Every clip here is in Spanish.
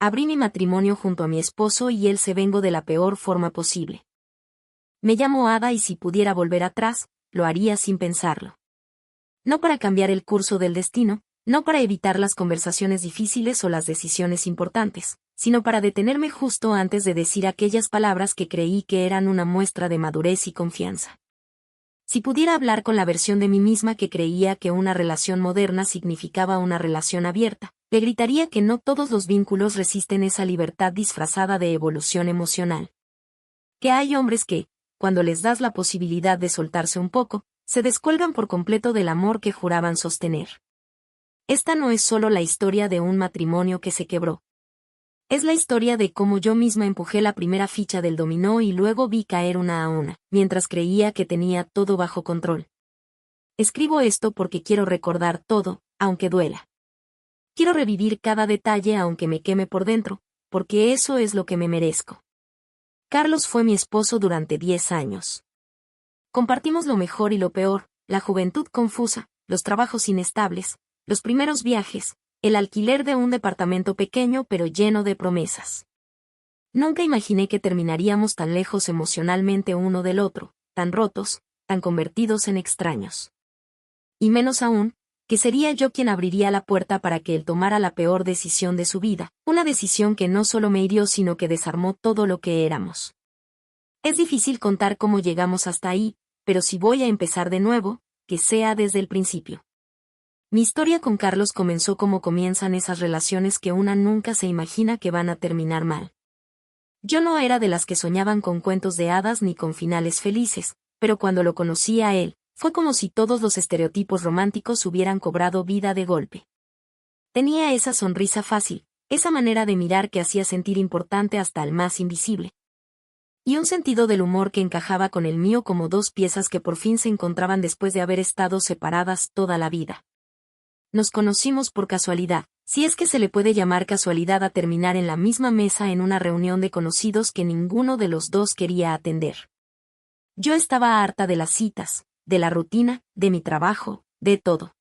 Abrí mi matrimonio junto a mi esposo y él se vengó de la peor forma posible. Me llamo Ada y si pudiera volver atrás, lo haría sin pensarlo. No para cambiar el curso del destino, no para evitar las conversaciones difíciles o las decisiones importantes, sino para detenerme justo antes de decir aquellas palabras que creí que eran una muestra de madurez y confianza. Si pudiera hablar con la versión de mí misma que creía que una relación moderna significaba una relación abierta, le gritaría que no todos los vínculos resisten esa libertad disfrazada de evolución emocional. Que hay hombres que, cuando les das la posibilidad de soltarse un poco, se descuelgan por completo del amor que juraban sostener. Esta no es solo la historia de un matrimonio que se quebró. Es la historia de cómo yo misma empujé la primera ficha del dominó y luego vi caer una a una, mientras creía que tenía todo bajo control. Escribo esto porque quiero recordar todo, aunque duela. Quiero revivir cada detalle aunque me queme por dentro, porque eso es lo que me merezco. Carlos fue mi esposo durante 10 años. Compartimos lo mejor y lo peor, la juventud confusa, los trabajos inestables, los primeros viajes, el alquiler de un departamento pequeño pero lleno de promesas. Nunca imaginé que terminaríamos tan lejos emocionalmente uno del otro, tan rotos, tan convertidos en extraños. Y menos aún, que sería yo quien abriría la puerta para que él tomara la peor decisión de su vida, una decisión que no solo me hirió sino que desarmó todo lo que éramos. Es difícil contar cómo llegamos hasta ahí, pero si voy a empezar de nuevo, que sea desde el principio. Mi historia con Carlos comenzó como comienzan esas relaciones que una nunca se imagina que van a terminar mal. Yo no era de las que soñaban con cuentos de hadas ni con finales felices, pero cuando lo conocí a él, fue como si todos los estereotipos románticos hubieran cobrado vida de golpe. Tenía esa sonrisa fácil, esa manera de mirar que hacía sentir importante hasta al más invisible. Y un sentido del humor que encajaba con el mío como dos piezas que por fin se encontraban después de haber estado separadas toda la vida. Nos conocimos por casualidad, si es que se le puede llamar casualidad a terminar en la misma mesa en una reunión de conocidos que ninguno de los dos quería atender. Yo estaba harta de las citas, de la rutina, de mi trabajo, de todo.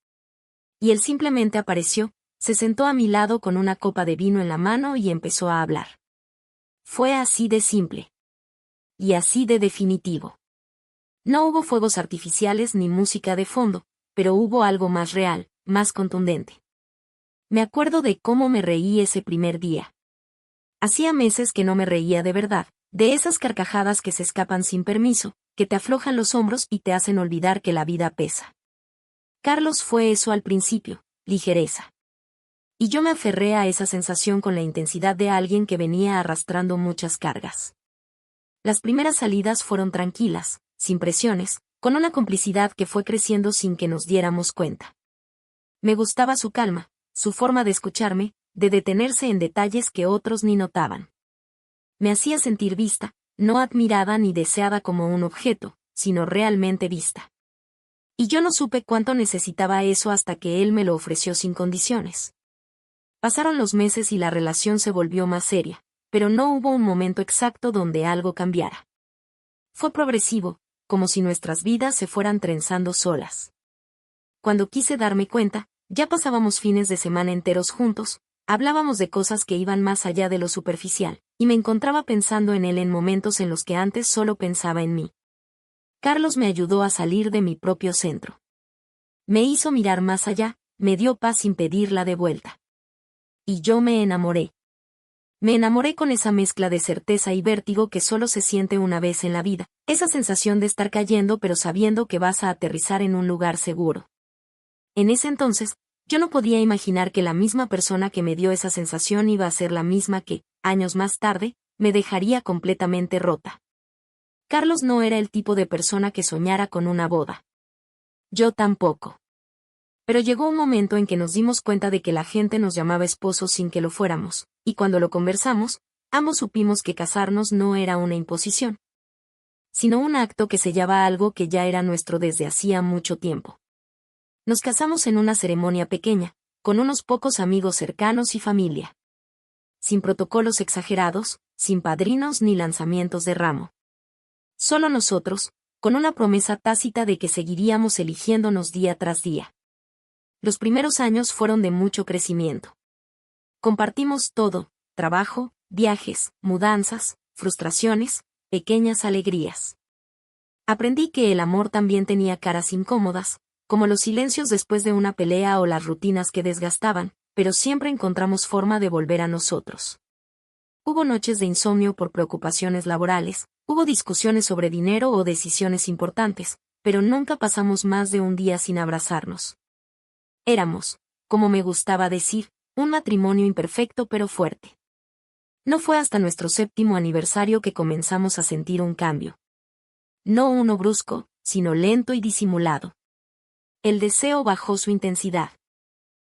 Y él simplemente apareció, se sentó a mi lado con una copa de vino en la mano y empezó a hablar. Fue así de simple. Y así de definitivo. No hubo fuegos artificiales ni música de fondo, pero hubo algo más real, más contundente. Me acuerdo de cómo me reí ese primer día. Hacía meses que no me reía de verdad, de esas carcajadas que se escapan sin permiso, que te aflojan los hombros y te hacen olvidar que la vida pesa. Carlos fue eso al principio, ligereza. Y yo me aferré a esa sensación con la intensidad de alguien que venía arrastrando muchas cargas. Las primeras salidas fueron tranquilas, sin presiones, con una complicidad que fue creciendo sin que nos diéramos cuenta. Me gustaba su calma, su forma de escucharme, de detenerse en detalles que otros ni notaban. Me hacía sentir vista, no admirada ni deseada como un objeto, sino realmente vista. Y yo no supe cuánto necesitaba eso hasta que él me lo ofreció sin condiciones. Pasaron los meses y la relación se volvió más seria, pero no hubo un momento exacto donde algo cambiara. Fue progresivo, como si nuestras vidas se fueran trenzando solas. Cuando quise darme cuenta, ya pasábamos fines de semana enteros juntos, hablábamos de cosas que iban más allá de lo superficial, y me encontraba pensando en él en momentos en los que antes solo pensaba en mí. Carlos me ayudó a salir de mi propio centro. Me hizo mirar más allá, me dio paz sin pedirla de vuelta. Y yo me enamoré. Me enamoré con esa mezcla de certeza y vértigo que solo se siente una vez en la vida, esa sensación de estar cayendo pero sabiendo que vas a aterrizar en un lugar seguro. En ese entonces, yo no podía imaginar que la misma persona que me dio esa sensación iba a ser la misma que, años más tarde, me dejaría completamente rota. Carlos no era el tipo de persona que soñara con una boda. Yo tampoco. Pero llegó un momento en que nos dimos cuenta de que la gente nos llamaba esposos sin que lo fuéramos, y cuando lo conversamos, ambos supimos que casarnos no era una imposición, sino un acto que sellaba algo que ya era nuestro desde hacía mucho tiempo. Nos casamos en una ceremonia pequeña, con unos pocos amigos cercanos y familia. Sin protocolos exagerados, sin padrinos ni lanzamientos de ramo. Solo nosotros, con una promesa tácita de que seguiríamos eligiéndonos día tras día. Los primeros años fueron de mucho crecimiento. Compartimos todo, trabajo, viajes, mudanzas, frustraciones, pequeñas alegrías. Aprendí que el amor también tenía caras incómodas, como los silencios después de una pelea o las rutinas que desgastaban, pero siempre encontramos forma de volver a nosotros. Hubo noches de insomnio por preocupaciones laborales, hubo discusiones sobre dinero o decisiones importantes, pero nunca pasamos más de un día sin abrazarnos. Éramos, como me gustaba decir, un matrimonio imperfecto pero fuerte. No fue hasta nuestro 7º aniversario que comenzamos a sentir un cambio. No uno brusco, sino lento y disimulado. El deseo bajó su intensidad.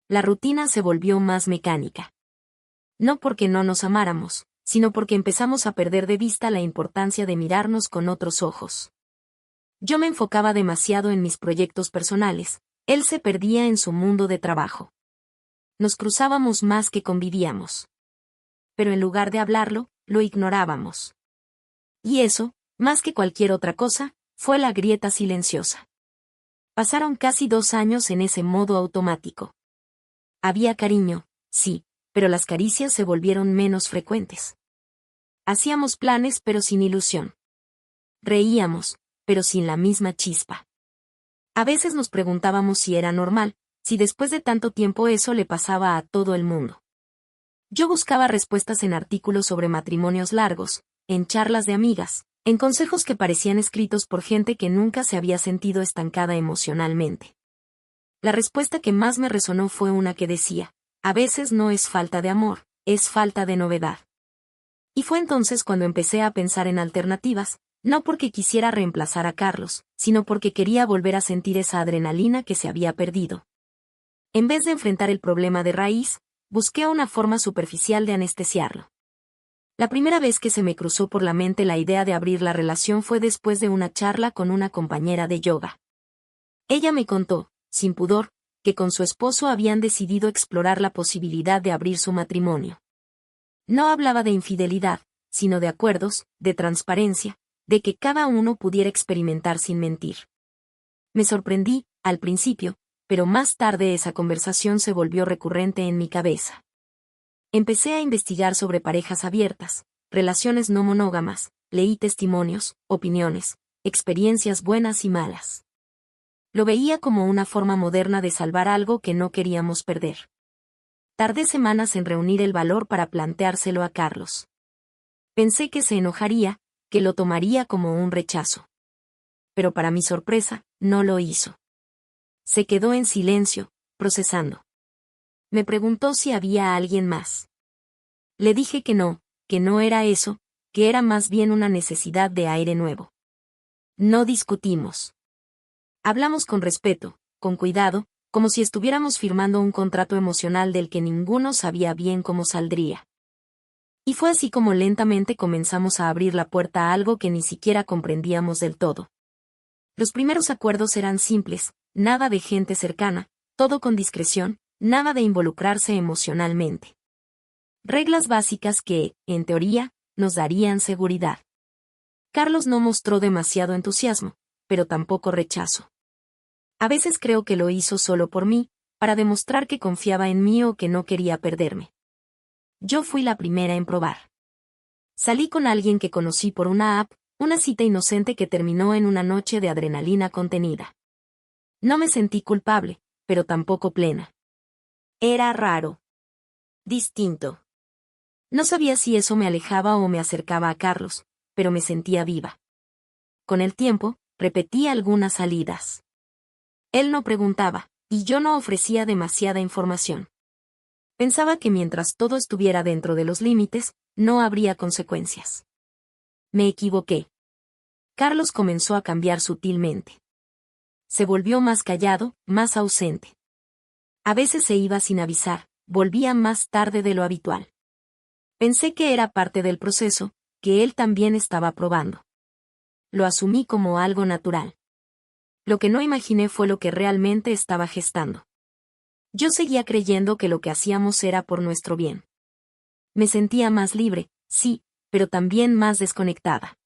La rutina se volvió más mecánica. No porque no nos amáramos, sino porque empezamos a perder de vista la importancia de mirarnos con otros ojos. Yo me enfocaba demasiado en mis proyectos personales, él se perdía en su mundo de trabajo. Nos cruzábamos más que convivíamos. Pero en lugar de hablarlo, lo ignorábamos. Y eso, más que cualquier otra cosa, fue la grieta silenciosa. Pasaron casi 2 años en ese modo automático. Había cariño, sí, pero las caricias se volvieron menos frecuentes. Hacíamos planes pero sin ilusión. Reíamos, pero sin la misma chispa. A veces nos preguntábamos si era normal, si después de tanto tiempo eso le pasaba a todo el mundo. Yo buscaba respuestas en artículos sobre matrimonios largos, en charlas de amigas, en consejos que parecían escritos por gente que nunca se había sentido estancada emocionalmente. La respuesta que más me resonó fue una que decía, a veces no es falta de amor, es falta de novedad. Y fue entonces cuando empecé a pensar en alternativas, no porque quisiera reemplazar a Carlos, sino porque quería volver a sentir esa adrenalina que se había perdido. En vez de enfrentar el problema de raíz, busqué una forma superficial de anestesiarlo. La primera vez que se me cruzó por la mente la idea de abrir la relación fue después de una charla con una compañera de yoga. Ella me contó, sin pudor, que con su esposo habían decidido explorar la posibilidad de abrir su matrimonio. No hablaba de infidelidad, sino de acuerdos, de transparencia, de que cada uno pudiera experimentar sin mentir. Me sorprendí, al principio, pero más tarde esa conversación se volvió recurrente en mi cabeza. Empecé a investigar sobre parejas abiertas, relaciones no monógamas, leí testimonios, opiniones, experiencias buenas y malas. Lo veía como una forma moderna de salvar algo que no queríamos perder. Tardé semanas en reunir el valor para planteárselo a Carlos. Pensé que se enojaría, que lo tomaría como un rechazo. Pero para mi sorpresa, no lo hizo. Se quedó en silencio, procesando. Me preguntó si había alguien más. Le dije que no era eso, que era más bien una necesidad de aire nuevo. No discutimos. Hablamos con respeto, con cuidado, como si estuviéramos firmando un contrato emocional del que ninguno sabía bien cómo saldría. Y fue así como lentamente comenzamos a abrir la puerta a algo que ni siquiera comprendíamos del todo. Los primeros acuerdos eran simples, nada de gente cercana, todo con discreción, nada de involucrarse emocionalmente. Reglas básicas que, en teoría, nos darían seguridad. Carlos no mostró demasiado entusiasmo, pero tampoco rechazo. A veces creo que lo hizo solo por mí, para demostrar que confiaba en mí o que no quería perderme. Yo fui la primera en probar. Salí con alguien que conocí por una app, una cita inocente que terminó en una noche de adrenalina contenida. No me sentí culpable, pero tampoco plena. Era raro. Distinto. No sabía si eso me alejaba o me acercaba a Carlos, pero me sentía viva. Con el tiempo, repetí algunas salidas. Él no preguntaba, y yo no ofrecía demasiada información. Pensaba que mientras todo estuviera dentro de los límites, no habría consecuencias. Me equivoqué. Carlos comenzó a cambiar sutilmente. Se volvió más callado, más ausente. A veces se iba sin avisar, volvía más tarde de lo habitual. Pensé que era parte del proceso, que él también estaba probando. Lo asumí como algo natural. Lo que no imaginé fue lo que realmente estaba gestando. Yo seguía creyendo que lo que hacíamos era por nuestro bien. Me sentía más libre, sí, pero también más desconectada.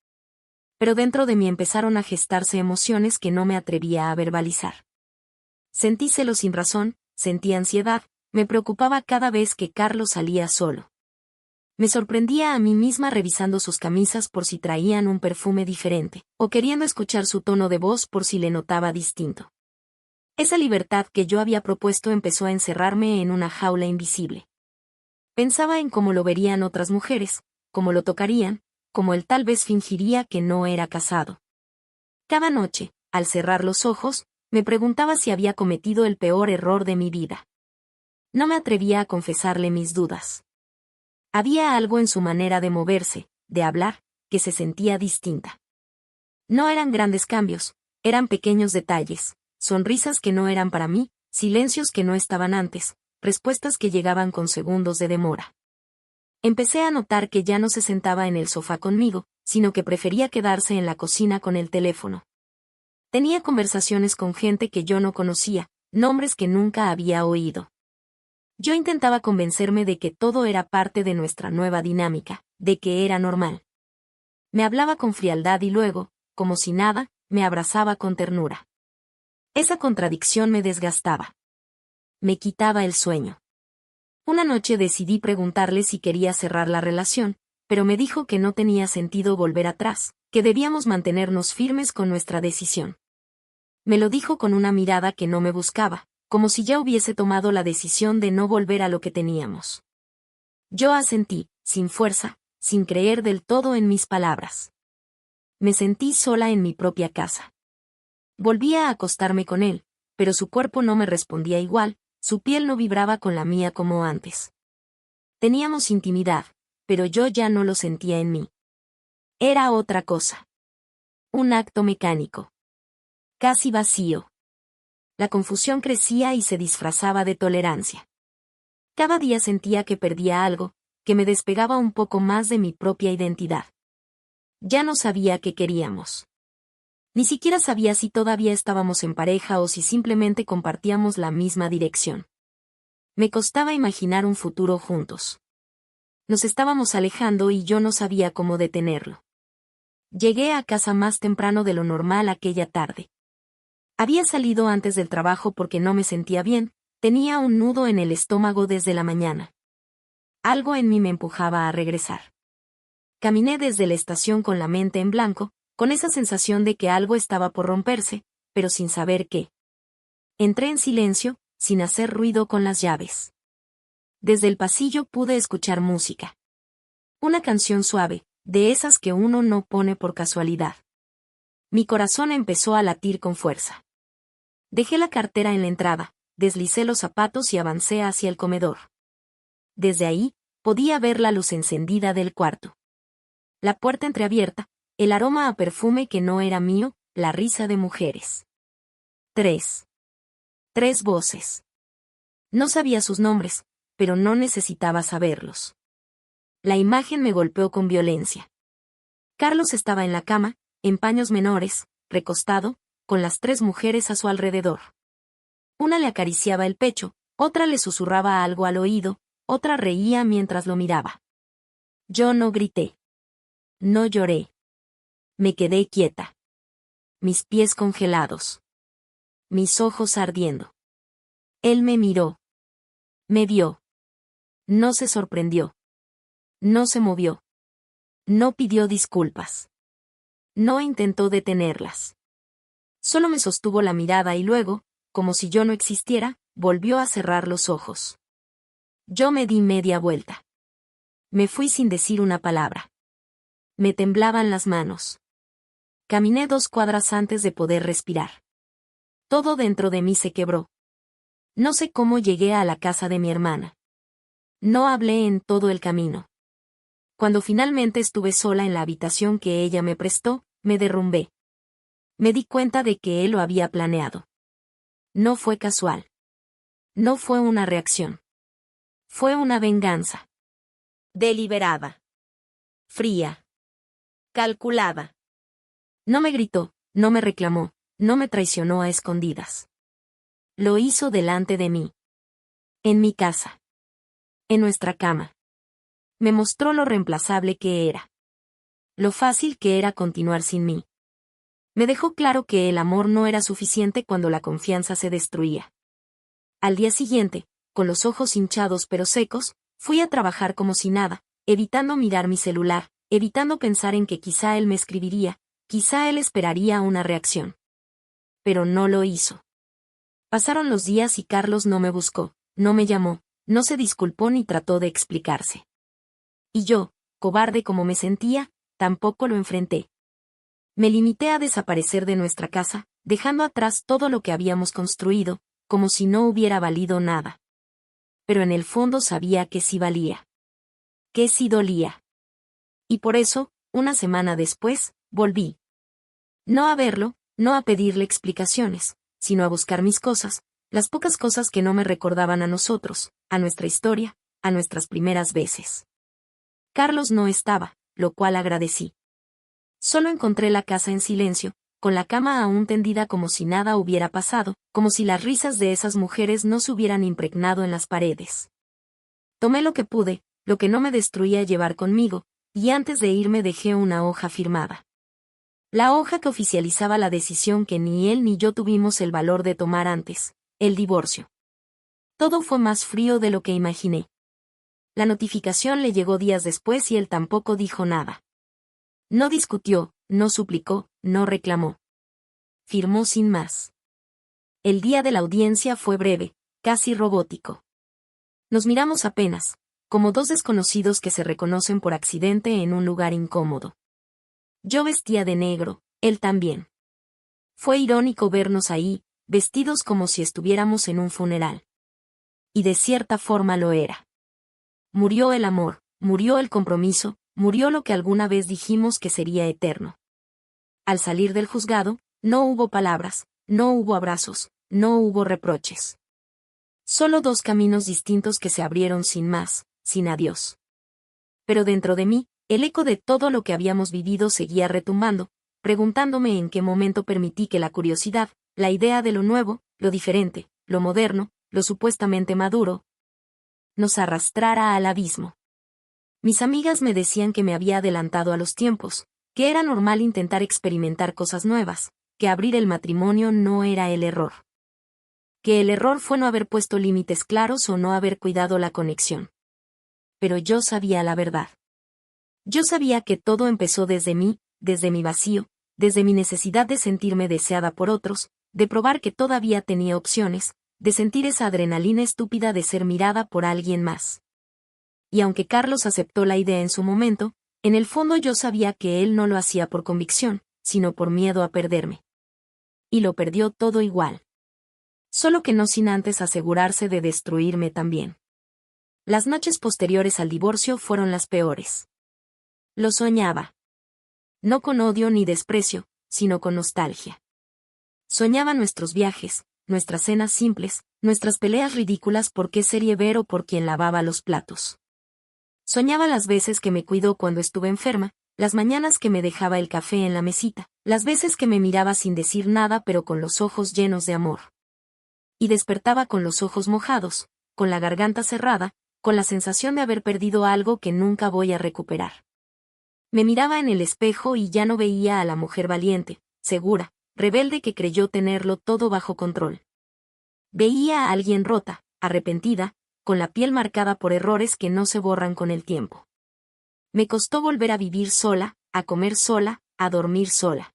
Pero dentro de mí empezaron a gestarse emociones que no me atrevía a verbalizar. Sentí celos sin razón, sentí ansiedad, me preocupaba cada vez que Carlos salía solo. Me sorprendía a mí misma revisando sus camisas por si traían un perfume diferente, o queriendo escuchar su tono de voz por si le notaba distinto. Esa libertad que yo había propuesto empezó a encerrarme en una jaula invisible. Pensaba en cómo lo verían otras mujeres, cómo lo tocarían, cómo él tal vez fingiría que no era casado. Cada noche, al cerrar los ojos, me preguntaba si había cometido el peor error de mi vida. No me atrevía a confesarle mis dudas. Había algo en su manera de moverse, de hablar, que se sentía distinta. No eran grandes cambios, eran pequeños detalles, sonrisas que no eran para mí, silencios que no estaban antes, respuestas que llegaban con segundos de demora. Empecé a notar que ya no se sentaba en el sofá conmigo, sino que prefería quedarse en la cocina con el teléfono. Tenía conversaciones con gente que yo no conocía, nombres que nunca había oído. Yo intentaba convencerme de que todo era parte de nuestra nueva dinámica, de que era normal. Me hablaba con frialdad y luego, como si nada, me abrazaba con ternura. Esa contradicción me desgastaba. Me quitaba el sueño. Una noche decidí preguntarle si quería cerrar la relación, pero me dijo que no tenía sentido volver atrás, que debíamos mantenernos firmes con nuestra decisión. Me lo dijo con una mirada que no me buscaba, como si ya hubiese tomado la decisión de no volver a lo que teníamos. Yo asentí, sin fuerza, sin creer del todo en mis palabras. Me sentí sola en mi propia casa. Volví a acostarme con él, pero su cuerpo no me respondía igual, su piel no vibraba con la mía como antes. Teníamos intimidad, pero yo ya no lo sentía en mí. Era otra cosa. Un acto mecánico. Casi vacío. La confusión crecía y se disfrazaba de tolerancia. Cada día sentía que perdía algo, que me despegaba un poco más de mi propia identidad. Ya no sabía qué queríamos. Ni siquiera sabía si todavía estábamos en pareja o si simplemente compartíamos la misma dirección. Me costaba imaginar un futuro juntos. Nos estábamos alejando y yo no sabía cómo detenerlo. Llegué a casa más temprano de lo normal aquella tarde. Había salido antes del trabajo porque no me sentía bien, tenía un nudo en el estómago desde la mañana. Algo en mí me empujaba a regresar. Caminé desde la estación con la mente en blanco, con esa sensación de que algo estaba por romperse, pero sin saber qué. Entré en silencio, sin hacer ruido con las llaves. Desde el pasillo pude escuchar música. Una canción suave, de esas que uno no pone por casualidad. Mi corazón empezó a latir con fuerza. Dejé la cartera en la entrada, deslicé los zapatos y avancé hacia el comedor. Desde ahí, podía ver la luz encendida del cuarto. La puerta entreabierta, el aroma a perfume que no era mío, la risa de mujeres. 3 voces. No sabía sus nombres, pero no necesitaba saberlos. La imagen me golpeó con violencia. Carlos estaba en la cama, en paños menores, recostado, con las 3 mujeres a su alrededor. Una le acariciaba el pecho, otra le susurraba algo al oído, otra reía mientras lo miraba. Yo no grité. No lloré. Me quedé quieta. Mis pies congelados. Mis ojos ardiendo. Él me miró. Me vio. No se sorprendió. No se movió. No pidió disculpas. No intentó detenerlas. Solo me sostuvo la mirada y luego, como si yo no existiera, volvió a cerrar los ojos. Yo me di media vuelta. Me fui sin decir una palabra. Me temblaban las manos. Caminé 2 cuadras antes de poder respirar. Todo dentro de mí se quebró. No sé cómo llegué a la casa de mi hermana. No hablé en todo el camino. Cuando finalmente estuve sola en la habitación que ella me prestó, me derrumbé. Me di cuenta de que él lo había planeado. No fue casual. No fue una reacción. Fue una venganza. Deliberada. Fría. Calculada. No me gritó, no me reclamó, no me traicionó a escondidas. Lo hizo delante de mí. En mi casa. En nuestra cama. Me mostró lo reemplazable que era. Lo fácil que era continuar sin mí. Me dejó claro que el amor no era suficiente cuando la confianza se destruía. Al día siguiente, con los ojos hinchados pero secos, fui a trabajar como si nada, evitando mirar mi celular, evitando pensar en que quizá él me escribiría, quizá él esperaría una reacción. Pero no lo hizo. Pasaron los días y Carlos no me buscó, no me llamó, no se disculpó ni trató de explicarse. Y yo, cobarde como me sentía, tampoco lo enfrenté. Me limité a desaparecer de nuestra casa, dejando atrás todo lo que habíamos construido, como si no hubiera valido nada. Pero en el fondo sabía que sí valía. Que sí dolía. Y por eso, una semana después, volví. No a verlo, no a pedirle explicaciones, sino a buscar mis cosas, las pocas cosas que no me recordaban a nosotros, a nuestra historia, a nuestras primeras veces. Carlos no estaba, lo cual agradecí. Solo encontré la casa en silencio, con la cama aún tendida como si nada hubiera pasado, como si las risas de esas mujeres no se hubieran impregnado en las paredes. Tomé lo que pude, lo que no me destruía llevar conmigo, y antes de irme dejé una hoja firmada. La hoja que oficializaba la decisión que ni él ni yo tuvimos el valor de tomar antes, el divorcio. Todo fue más frío de lo que imaginé. La notificación le llegó días después y él tampoco dijo nada. No discutió, no suplicó, no reclamó. Firmó sin más. El día de la audiencia fue breve, casi robótico. Nos miramos apenas, como dos desconocidos que se reconocen por accidente en un lugar incómodo. Yo vestía de negro, él también. Fue irónico vernos ahí, vestidos como si estuviéramos en un funeral. Y de cierta forma lo era. Murió el amor, murió el compromiso, murió lo que alguna vez dijimos que sería eterno. Al salir del juzgado, no hubo palabras, no hubo abrazos, no hubo reproches. Solo dos caminos distintos que se abrieron sin más, sin adiós. Pero dentro de mí, el eco de todo lo que habíamos vivido seguía retumbando, preguntándome en qué momento permití que la curiosidad, la idea de lo nuevo, lo diferente, lo moderno, lo supuestamente maduro, nos arrastrara al abismo. Mis amigas me decían que me había adelantado a los tiempos, que era normal intentar experimentar cosas nuevas, que abrir el matrimonio no era el error. Que el error fue no haber puesto límites claros o no haber cuidado la conexión. Pero yo sabía la verdad. Yo sabía que todo empezó desde mí, desde mi vacío, desde mi necesidad de sentirme deseada por otros, de probar que todavía tenía opciones, de sentir esa adrenalina estúpida de ser mirada por alguien más. Y aunque Carlos aceptó la idea en su momento, en el fondo yo sabía que él no lo hacía por convicción, sino por miedo a perderme. Y lo perdió todo igual. Solo que no sin antes asegurarse de destruirme también. Las noches posteriores al divorcio fueron las peores. Lo soñaba. No con odio ni desprecio, sino con nostalgia. Soñaba nuestros viajes, nuestras cenas simples, nuestras peleas ridículas por qué serie ver o por quien lavaba los platos. Soñaba las veces que me cuidó cuando estuve enferma, las mañanas que me dejaba el café en la mesita, las veces que me miraba sin decir nada pero con los ojos llenos de amor. Y despertaba con los ojos mojados, con la garganta cerrada, con la sensación de haber perdido algo que nunca voy a recuperar. Me miraba en el espejo y ya no veía a la mujer valiente, segura, rebelde que creyó tenerlo todo bajo control. Veía a alguien rota, arrepentida, con la piel marcada por errores que no se borran con el tiempo. Me costó volver a vivir sola, a comer sola, a dormir sola.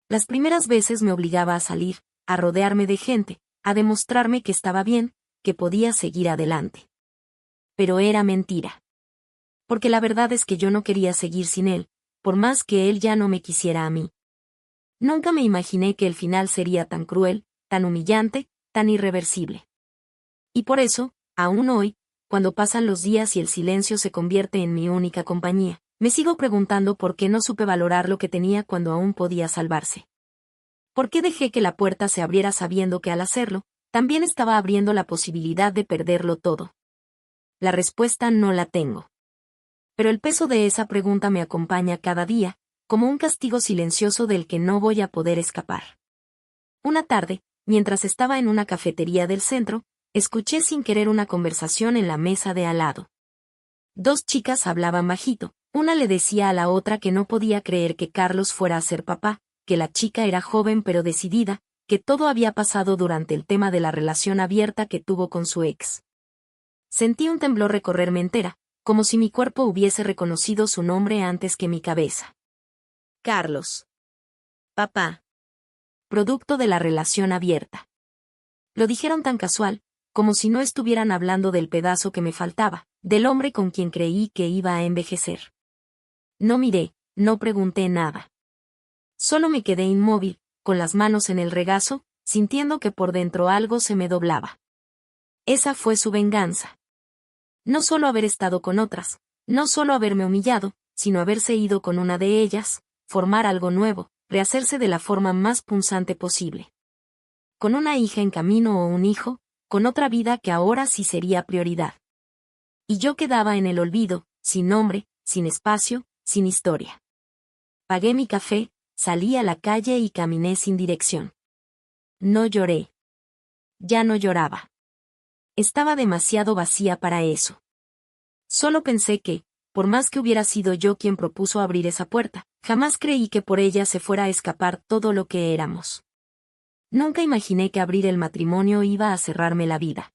Las primeras veces me obligaba a salir, a rodearme de gente, a demostrarme que estaba bien, que podía seguir adelante. Pero era mentira. Porque la verdad es que yo no quería seguir sin él, por más que él ya no me quisiera a mí. Nunca me imaginé que el final sería tan cruel, tan humillante, tan irreversible. Y por eso, aún hoy, cuando pasan los días y el silencio se convierte en mi única compañía, me sigo preguntando por qué no supe valorar lo que tenía cuando aún podía salvarse. ¿Por qué dejé que la puerta se abriera sabiendo que al hacerlo, también estaba abriendo la posibilidad de perderlo todo? La respuesta no la tengo. Pero el peso de esa pregunta me acompaña cada día, como un castigo silencioso del que no voy a poder escapar. Una tarde, mientras estaba en una cafetería del centro, escuché sin querer una conversación en la mesa de al lado. Dos chicas hablaban bajito, una le decía a la otra que no podía creer que Carlos fuera a ser papá, que la chica era joven pero decidida, que todo había pasado durante el tema de la relación abierta que tuvo con su ex. Sentí un temblor recorrerme entera, como si mi cuerpo hubiese reconocido su nombre antes que mi cabeza. Carlos. Papá. Producto de la relación abierta. Lo dijeron tan casual, como si no estuvieran hablando del pedazo que me faltaba, del hombre con quien creí que iba a envejecer. No miré, no pregunté nada. Solo me quedé inmóvil, con las manos en el regazo, sintiendo que por dentro algo se me doblaba. Esa fue su venganza. No solo haber estado con otras, no solo haberme humillado, sino haberse ido con una de ellas, formar algo nuevo, rehacerse de la forma más punzante posible. Con una hija en camino o un hijo, con otra vida que ahora sí sería prioridad. Y yo quedaba en el olvido, sin nombre, sin espacio, sin historia. Pagué mi café, salí a la calle y caminé sin dirección. No lloré. Ya no lloraba. Estaba demasiado vacía para eso. Solo pensé que, por más que hubiera sido yo quien propuso abrir esa puerta, jamás creí que por ella se fuera a escapar todo lo que éramos. Nunca imaginé que abrir el matrimonio iba a cerrarme la vida.